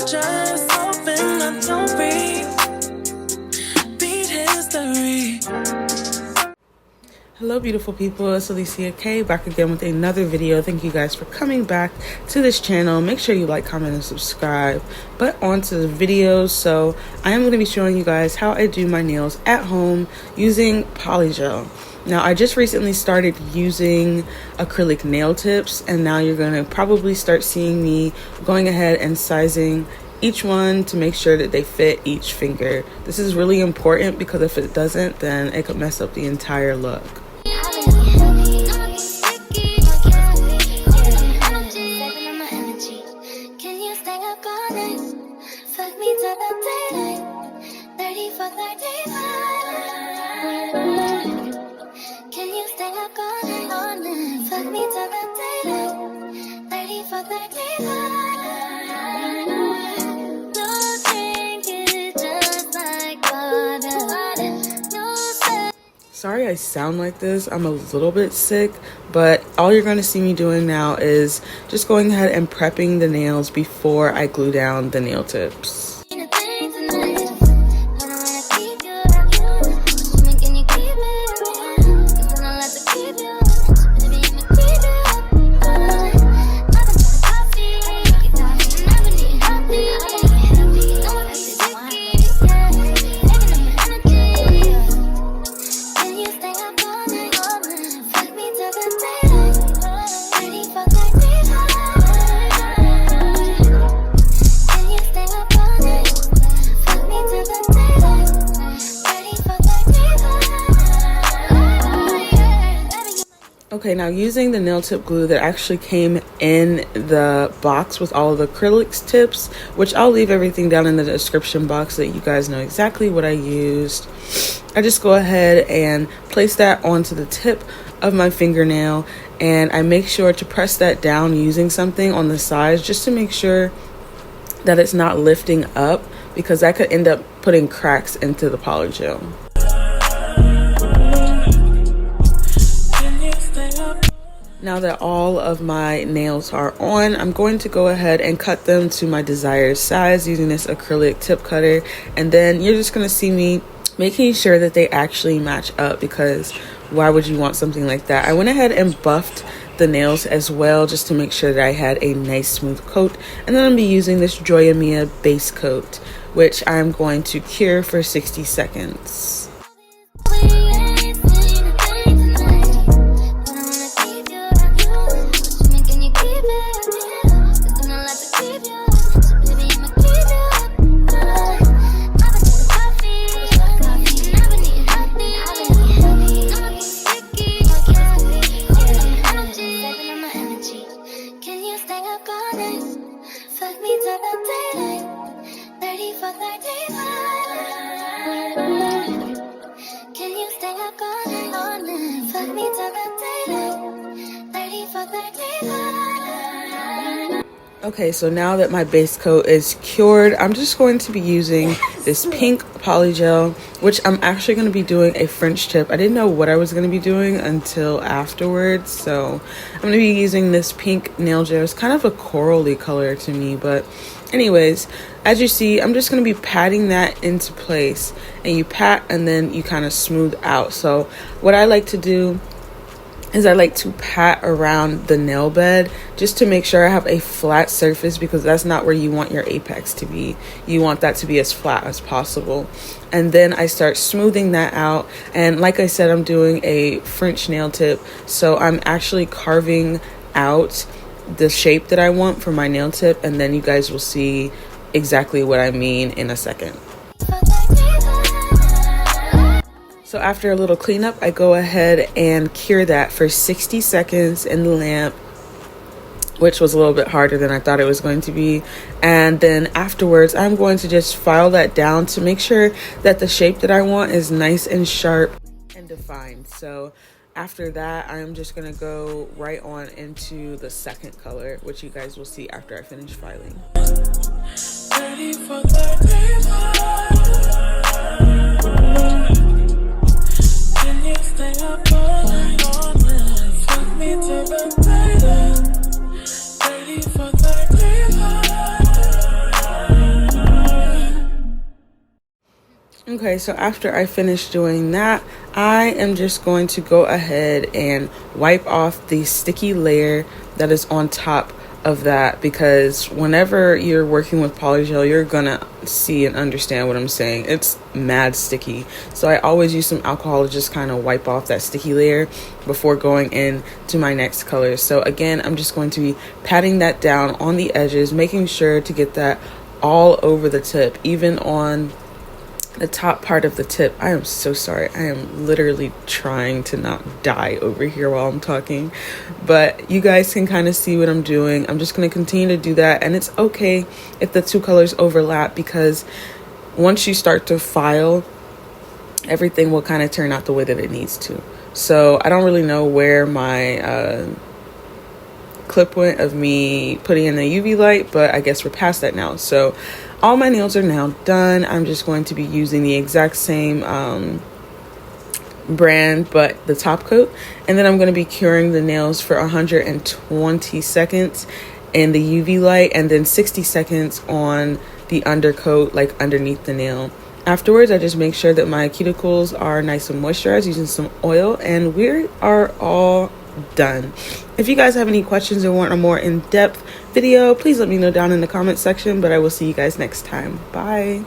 just open, I don't read. Beat history. Hello beautiful people, it's Alicia K back again with another video. Thank you guys for coming back to this channel. Make sure you like, comment, and subscribe. But on to the videos. So I am going to be showing you guys how I do my nails at home using Polygel. Now I just recently started using acrylic nail tips, and now you're going to probably start seeing me going ahead and sizing each one to make sure that they fit each finger. This is really important because if it doesn't, then it could mess up the entire look. Sorry I sound like this, I'm a little bit sick, but all you're going to see me doing now is just going ahead and prepping the nails before I glue down the nail tips. Okay, now using the nail tip glue that actually came in the box with all of the acrylics tips, which I'll leave everything down in the description box so that you guys know exactly what I used. I just go ahead and place that onto the tip of my fingernail, and I make sure to press that down using something on the sides just to make sure that it's not lifting up, because that could end up putting cracks into the polygel. Now that all of my nails are on, I'm going to go ahead and cut them to my desired size using this acrylic tip cutter. And then you're just going to see me making sure that they actually match up, because why would you want something like that? I went ahead and buffed the nails as well just to make sure that I had a nice smooth coat. And then I'm going to be using this Joya Mia base coat, which I'm going to cure for 60 seconds. Okay, so now that my base coat is cured, I'm just going to be using this pink polygel, which I'm actually going to be doing a French tip. I didn't know what I was going to be doing until afterwards, so I'm going to be using this pink nail gel. It's kind of a corally color to me, but anyways, as you see, I'm just going to be patting that into place, and you pat and then you kind of smooth out. So what I like to do is I like to pat around the nail bed just to make sure I have a flat surface, because that's not where you want your apex to be. You want that to be as flat as possible. And then I start smoothing that out. And like I said, I'm doing a French nail tip, so I'm actually carving out the shape that I want for my nail tip, and then you guys will see exactly what I mean in a second. So after a little cleanup, I go ahead and cure that for 60 seconds in the lamp, which was a little bit harder than I thought it was going to be. And then afterwards, I'm going to just file that down to make sure that the shape that I want is nice and sharp and defined. So after that, I'm just going to go right on into the second color, which you guys will see after I finish filing. Ready for stay up all night, fuck me to the daylight. Ready for 35. Okay, so after I finish doing that, I am just going to go ahead and wipe off the sticky layer that is on top of that, because whenever you're working with polygel, you're gonna see and understand what I'm saying. It's mad sticky. So I always use some alcohol to just kind of wipe off that sticky layer before going in to my next color. So again, I'm just going to be patting that down on the edges, making sure to get that all over the tip, even on the top part of the tip. I am so sorry. I am literally trying to not die over here while I'm talking, but you guys can kind of see what I'm doing. I'm just going to continue to do that, and it's okay if the two colors overlap, because once you start to file, everything will kind of turn out the way that it needs to. So I don't really know where my clip went of me putting in the UV light, but I guess we're past that now. So all my nails are now done. I'm just going to be using the exact same brand, but the top coat, and then I'm going to be curing the nails for 120 seconds in the UV light, and then 60 seconds on the undercoat, like underneath the nail. Afterwards, I just make sure that my cuticles are nice and moisturized using some oil, and we are all done. If you guys have any questions or want a more in-depth video, please let me know down in the comment section, but I will see you guys next time. Bye.